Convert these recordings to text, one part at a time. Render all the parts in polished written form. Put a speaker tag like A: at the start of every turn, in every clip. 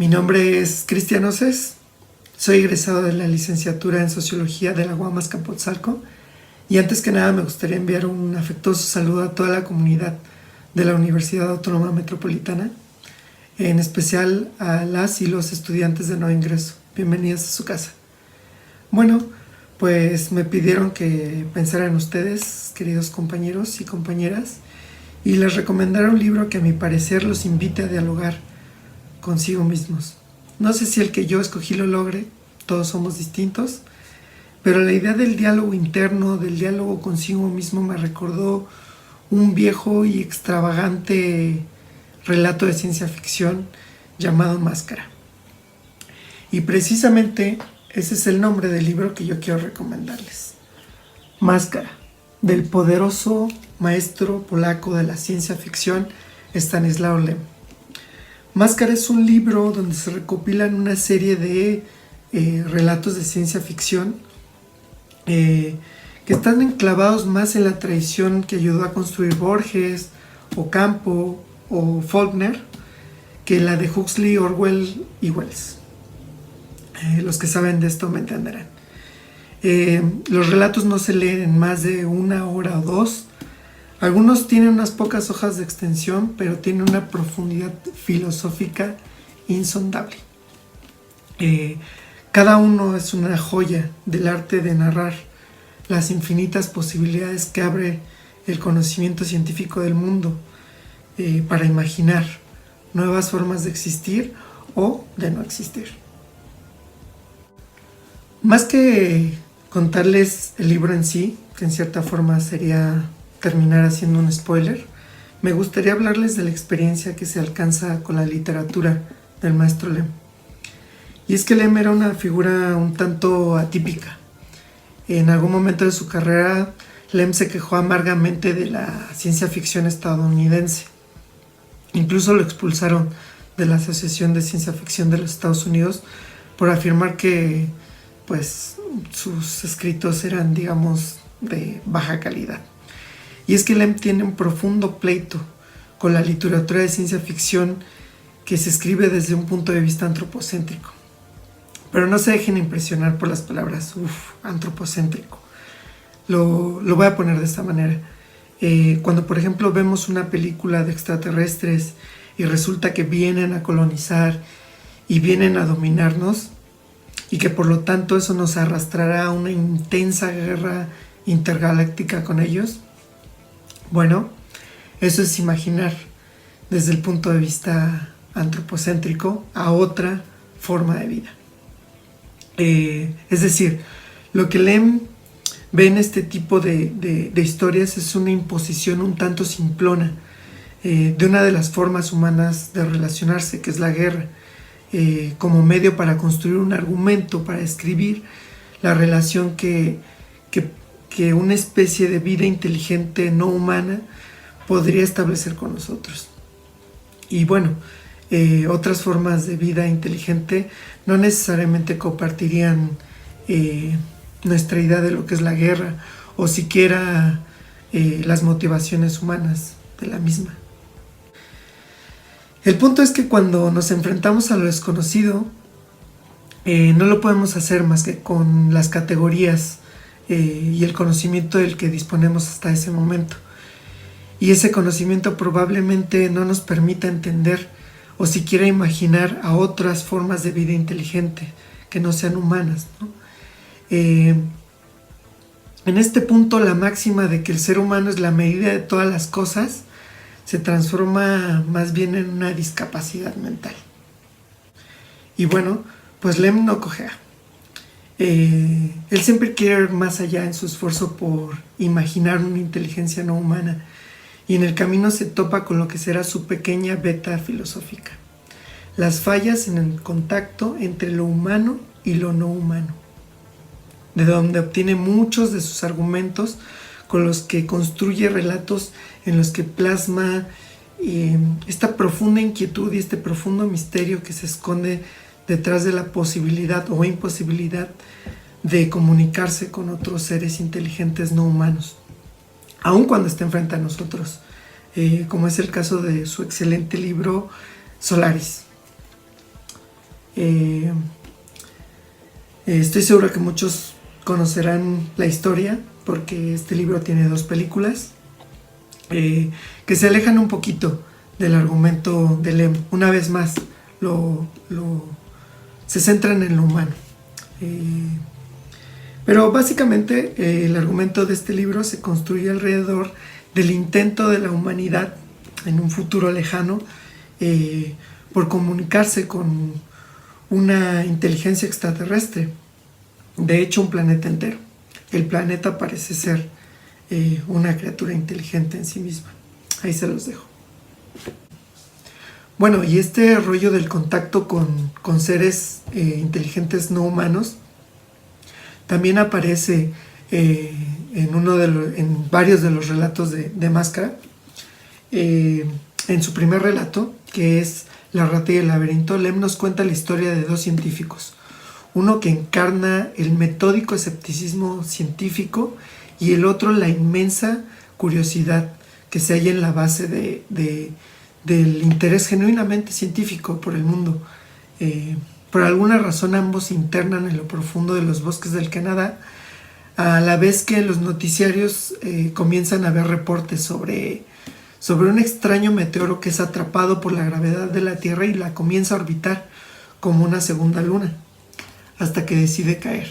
A: Mi nombre es Cristian Oces, soy egresado de la licenciatura en Sociología de la UAM Azcapotzalco y antes que nada me gustaría enviar un afectuoso saludo a toda la comunidad de la Universidad Autónoma Metropolitana, en especial a las y los estudiantes de nuevo ingreso. Bienvenidos a su casa. Bueno, pues me pidieron que pensara en ustedes, queridos compañeros y compañeras, y les recomendara un libro que a mi parecer los invite a dialogar consigo mismos. No sé si el que yo escogí lo logre, todos somos distintos, pero la idea del diálogo interno, del diálogo consigo mismo, me recordó un viejo y extravagante relato de ciencia ficción llamado Máscara. Y precisamente ese es el nombre del libro que yo quiero recomendarles. Máscara, del poderoso maestro polaco de la ciencia ficción, Stanisław Lem. Máscara es un libro donde se recopilan una serie de relatos de ciencia ficción que están enclavados más en la tradición que ayudó a construir Borges, Ocampo o Faulkner, que la de Huxley, Orwell y Wells. Los que saben de esto me entenderán. Los relatos no se leen en más de una hora o dos. Algunos tienen unas pocas hojas de extensión, pero tienen una profundidad filosófica insondable. Cada uno es una joya del arte de narrar las infinitas posibilidades que abre el conocimiento científico del mundo para imaginar nuevas formas de existir o de no existir. Más que contarles el libro en sí, que en cierta forma sería terminar haciendo un spoiler, me gustaría hablarles de la experiencia que se alcanza con la literatura del maestro Lem. Y es que Lem era una figura un tanto atípica. En algún momento de su carrera, Lem se quejó amargamente de la ciencia ficción estadounidense. Incluso lo expulsaron de la Asociación de Ciencia Ficción de los Estados Unidos por afirmar que sus escritos eran, digamos, de baja calidad. Y es que Lem tiene un profundo pleito con la literatura de ciencia ficción que se escribe desde un punto de vista antropocéntrico. Pero no se dejen impresionar por las palabras, antropocéntrico. Lo voy a poner de esta manera. Cuando, por ejemplo, vemos una película de extraterrestres y resulta que vienen a colonizar y vienen a dominarnos, y que por lo tanto eso nos arrastrará a una intensa guerra intergaláctica con ellos, bueno, eso es imaginar desde el punto de vista antropocéntrico a otra forma de vida. Es decir, lo que Lem ve en este tipo de historias es una imposición un tanto simplona de una de las formas humanas de relacionarse, que es la guerra, como medio para construir un argumento, para escribir la relación que una especie de vida inteligente no humana podría establecer con nosotros. Y bueno, otras formas de vida inteligente no necesariamente compartirían nuestra idea de lo que es la guerra o siquiera las motivaciones humanas de la misma. El punto es que cuando nos enfrentamos a lo desconocido, no lo podemos hacer más que con las categorías y el conocimiento del que disponemos hasta ese momento. Y ese conocimiento probablemente no nos permita entender o siquiera imaginar a otras formas de vida inteligente que no sean humanas, ¿no? En este punto, la máxima de que el ser humano es la medida de todas las cosas se transforma más bien en una discapacidad mental. Y bueno, pues Lem no cojea. Él siempre quiere ir más allá en su esfuerzo por imaginar una inteligencia no humana, y en el camino se topa con lo que será su pequeña beta filosófica: las fallas en el contacto entre lo humano y lo no humano, de donde obtiene muchos de sus argumentos con los que construye relatos en los que plasma esta profunda inquietud y este profundo misterio que se esconde detrás de la posibilidad o imposibilidad de comunicarse con otros seres inteligentes no humanos, aun cuando estén frente a nosotros, como es el caso de su excelente libro Solaris. Eh, Estoy seguro que muchos conocerán la historia porque este libro tiene 2 películas que se alejan un poquito del argumento de Lem. Una vez más, se centran en lo humano. Pero básicamente el argumento de este libro se construye alrededor del intento de la humanidad en un futuro lejano por comunicarse con una inteligencia extraterrestre, de hecho un planeta entero. El planeta parece ser una criatura inteligente en sí misma. Ahí se los dejo. Bueno, y este rollo del contacto con seres inteligentes no humanos también aparece en varios de los relatos de Máscara. En su primer relato, que es La rata y el laberinto, Lem nos cuenta la historia de 2 científicos. Uno que encarna el metódico escepticismo científico y el otro la inmensa curiosidad que se halla en la base del interés genuinamente científico por el mundo. Por alguna razón ambos se internan en lo profundo de los bosques del Canadá, a la vez que los noticiarios comienzan a ver reportes sobre un extraño meteoro que es atrapado por la gravedad de la Tierra y la comienza a orbitar como una segunda luna, hasta que decide caer.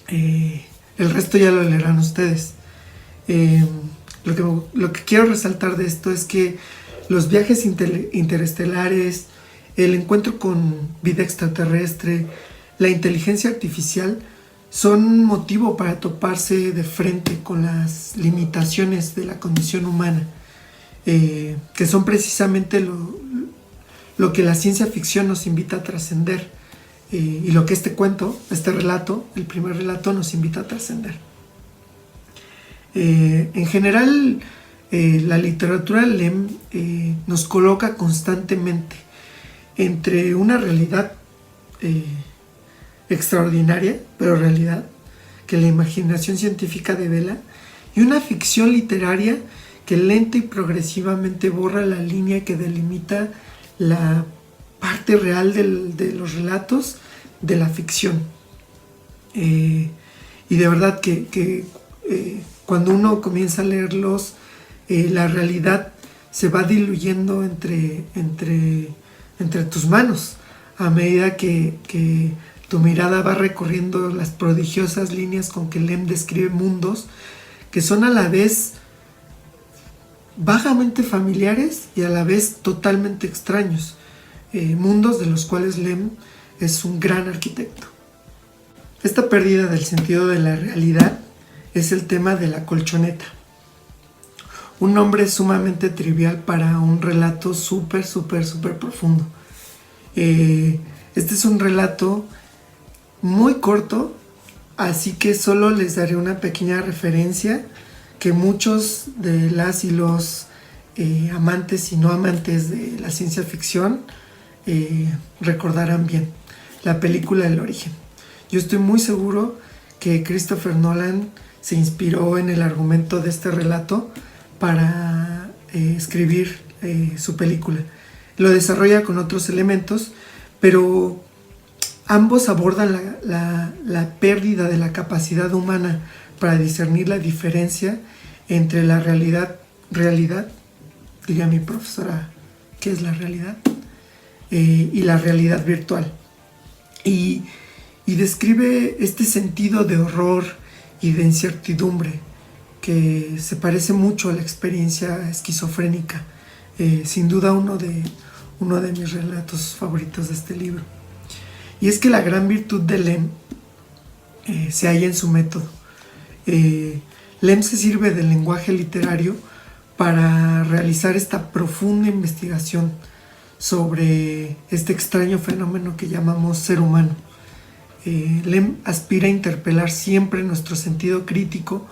A: El resto ya lo leerán ustedes. Lo que quiero resaltar de esto es que los viajes interestelares, el encuentro con vida extraterrestre, la inteligencia artificial son motivo para toparse de frente con las limitaciones de la condición humana, que son precisamente lo que la ciencia ficción nos invita a trascender, y lo que este relato, el primer relato, nos invita a trascender. En general, la literatura Lem nos coloca constantemente entre una realidad extraordinaria, pero realidad, que la imaginación científica devela, y una ficción literaria que lenta y progresivamente borra la línea que delimita la parte real de los relatos de la ficción. Y de verdad que cuando uno comienza a leerlos, la realidad se va diluyendo entre tus manos a medida que tu mirada va recorriendo las prodigiosas líneas con que Lem describe mundos que son a la vez vagamente familiares y a la vez totalmente extraños, mundos de los cuales Lem es un gran arquitecto. Esta pérdida del sentido de la realidad es el tema de la colchoneta, un nombre sumamente trivial para un relato súper profundo. Este es un relato muy corto, así que solo les daré una pequeña referencia que muchos de las y los amantes y no amantes de la ciencia ficción recordarán bien. La película El Origen. Yo estoy muy seguro que Christopher Nolan se inspiró en el argumento de este relato para escribir su película. Lo desarrolla con otros elementos, pero ambos abordan la pérdida de la capacidad humana para discernir la diferencia entre la realidad, diría mi profesora, ¿qué es la realidad? Y la realidad virtual. Y describe este sentido de horror y de incertidumbre que se parece mucho a la experiencia esquizofrénica. Sin duda uno de mis relatos favoritos de este libro. Y es que la gran virtud de Lem se halla en su método. Lem se sirve del lenguaje literario para realizar esta profunda investigación sobre este extraño fenómeno que llamamos ser humano. Lem aspira a interpelar siempre nuestro sentido crítico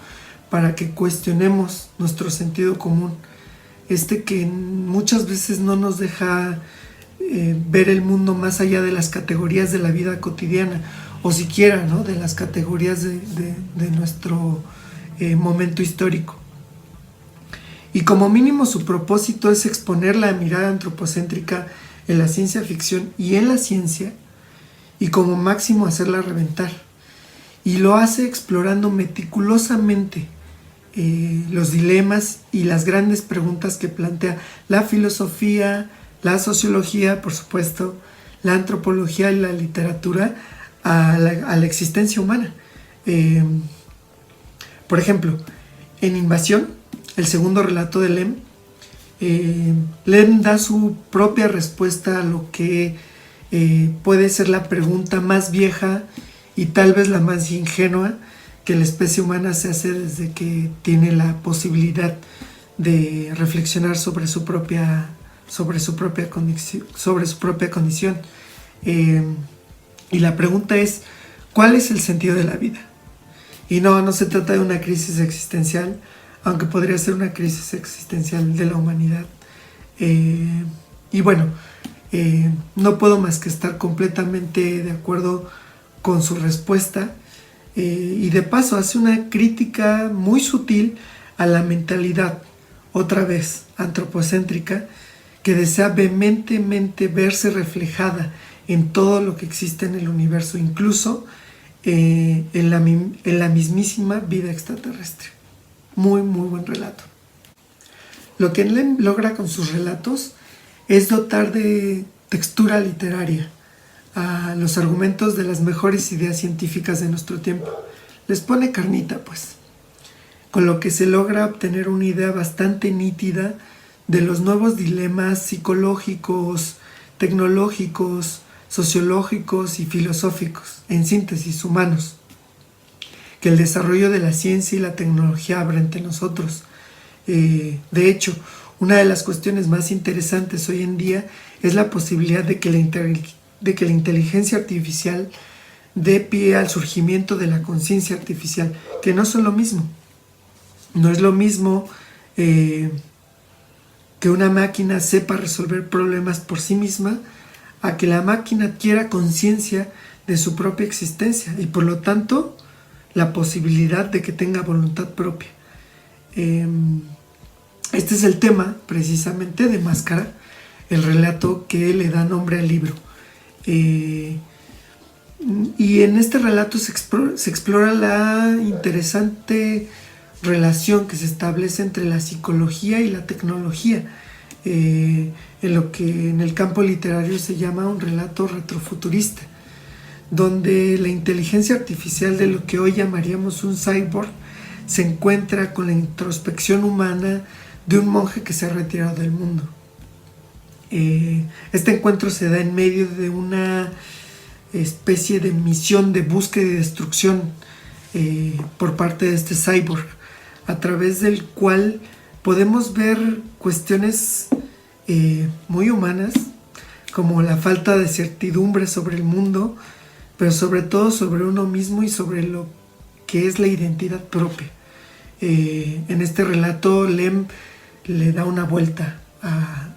A: para que cuestionemos nuestro sentido común, que muchas veces no nos deja ver el mundo más allá de las categorías de la vida cotidiana, o siquiera, ¿no?, de las categorías de nuestro momento histórico. Y como mínimo su propósito es exponer la mirada antropocéntrica en la ciencia ficción y en la ciencia, y como máximo hacerla reventar. Y lo hace explorando meticulosamente los dilemas y las grandes preguntas que plantea la filosofía, la sociología, por supuesto, la antropología y la literatura a la existencia humana. Por ejemplo, en Invasión, el segundo relato de Lem, Lem da su propia respuesta a lo que puede ser la pregunta más vieja y tal vez la más ingenua que la especie humana se hace desde que tiene la posibilidad de reflexionar sobre su propia condición. Y la pregunta es, ¿cuál es el sentido de la vida? Y no se trata de una crisis existencial, aunque podría ser una crisis existencial de la humanidad. Y bueno, no puedo más que estar completamente de acuerdo con su respuesta, y de paso hace una crítica muy sutil a la mentalidad, otra vez antropocéntrica, que desea vehementemente verse reflejada en todo lo que existe en el universo, incluso en la mismísima vida extraterrestre. Muy buen relato. Lo que Lem logra con sus relatos es dotar de textura literaria a los argumentos de las mejores ideas científicas de nuestro tiempo. Les pone carnita, pues, con lo que se logra obtener una idea bastante nítida de los nuevos dilemas psicológicos, tecnológicos, sociológicos y filosóficos, en síntesis humanos, que el desarrollo de la ciencia y la tecnología abre ante nosotros. De hecho, una de las cuestiones más interesantes hoy en día es la posibilidad de que la inteligencia artificial dé pie al surgimiento de la conciencia artificial, que no son lo mismo. No es lo mismo que una máquina sepa resolver problemas por sí misma a que la máquina adquiera conciencia de su propia existencia y por lo tanto la posibilidad de que tenga voluntad propia. Este es el tema precisamente de Máscara, el relato que le da nombre al libro. Y en este relato se explora la interesante relación que se establece entre la psicología y la tecnología, en lo que en el campo literario se llama un relato retrofuturista, donde la inteligencia artificial de lo que hoy llamaríamos un cyborg se encuentra con la introspección humana de un monje que se ha retirado del mundo. Este encuentro se da en medio de una especie de misión de búsqueda y destrucción por parte de este cyborg, a través del cual podemos ver cuestiones muy humanas, como la falta de certidumbre sobre el mundo, pero sobre todo sobre uno mismo y sobre lo que es la identidad propia. En este relato Lem le da una vuelta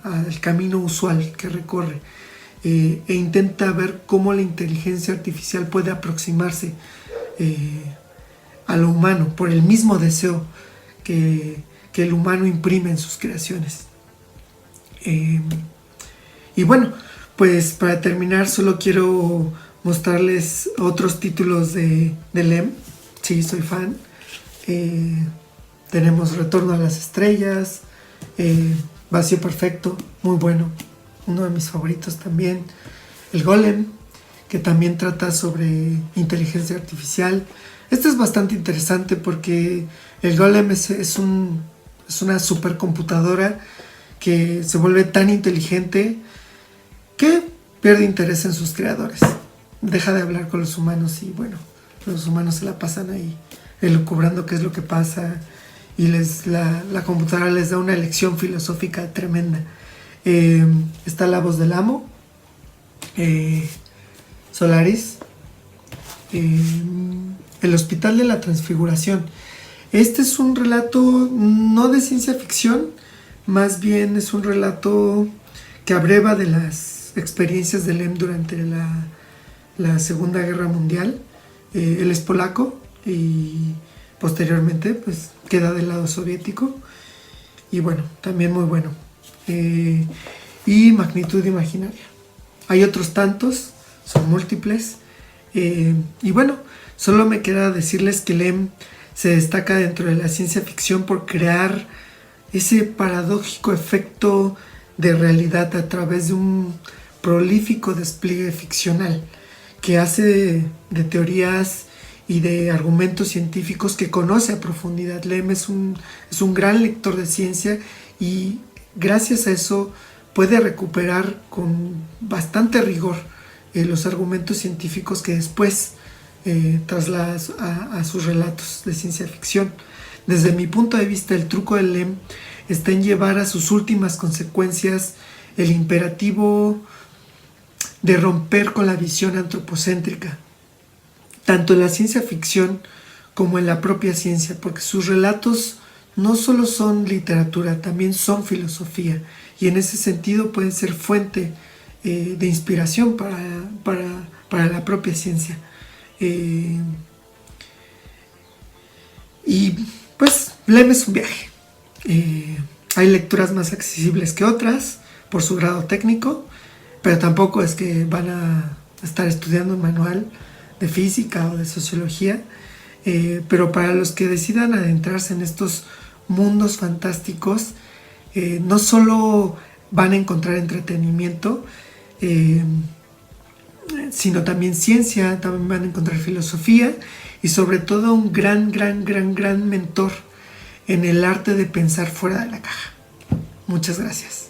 A: al camino usual que recorre, e intenta ver cómo la inteligencia artificial puede aproximarse a lo humano por el mismo deseo que el humano imprime en sus creaciones. Y bueno, pues para terminar solo quiero mostrarles otros títulos de Lem. Sí, soy fan. Tenemos Retorno a las Estrellas, Vacío Perfecto, muy bueno, uno de mis favoritos también. El Golem, que también trata sobre inteligencia artificial. Este es bastante interesante porque el Golem es una supercomputadora que se vuelve tan inteligente que pierde interés en sus creadores. Deja de hablar con los humanos y bueno, los humanos se la pasan ahí elucubrando qué es lo que pasa, y la computadora les da una lección filosófica tremenda. Está La Voz del Amo, Solaris, El Hospital de la Transfiguración. Este es un relato no de ciencia ficción, más bien es un relato que abreva de las experiencias de Lem durante la Segunda Guerra Mundial. Él es polaco y posteriormente pues queda del lado soviético, y bueno, también muy bueno. y Magnitud Imaginaria. Hay otros tantos, son múltiples, y bueno, solo me queda decirles que Lem se destaca dentro de la ciencia ficción por crear ese paradójico efecto de realidad a través de un prolífico despliegue ficcional que hace de teorías y de argumentos científicos que conoce a profundidad. Lem es un gran lector de ciencia y gracias a eso puede recuperar con bastante rigor los argumentos científicos que después traslada a sus relatos de ciencia ficción. Desde mi punto de vista, el truco de Lem está en llevar a sus últimas consecuencias el imperativo de romper con la visión antropocéntrica, tanto en la ciencia ficción como en la propia ciencia, porque sus relatos no solo son literatura, también son filosofía, y en ese sentido pueden ser fuente de inspiración para la propia ciencia. Y pues Lem es un viaje. Hay lecturas más accesibles que otras por su grado técnico, pero tampoco es que van a estar estudiando un manual de física o de sociología, pero para los que decidan adentrarse en estos mundos fantásticos, no solo van a encontrar entretenimiento, sino también ciencia, también van a encontrar filosofía y sobre todo un gran mentor en el arte de pensar fuera de la caja. Muchas gracias.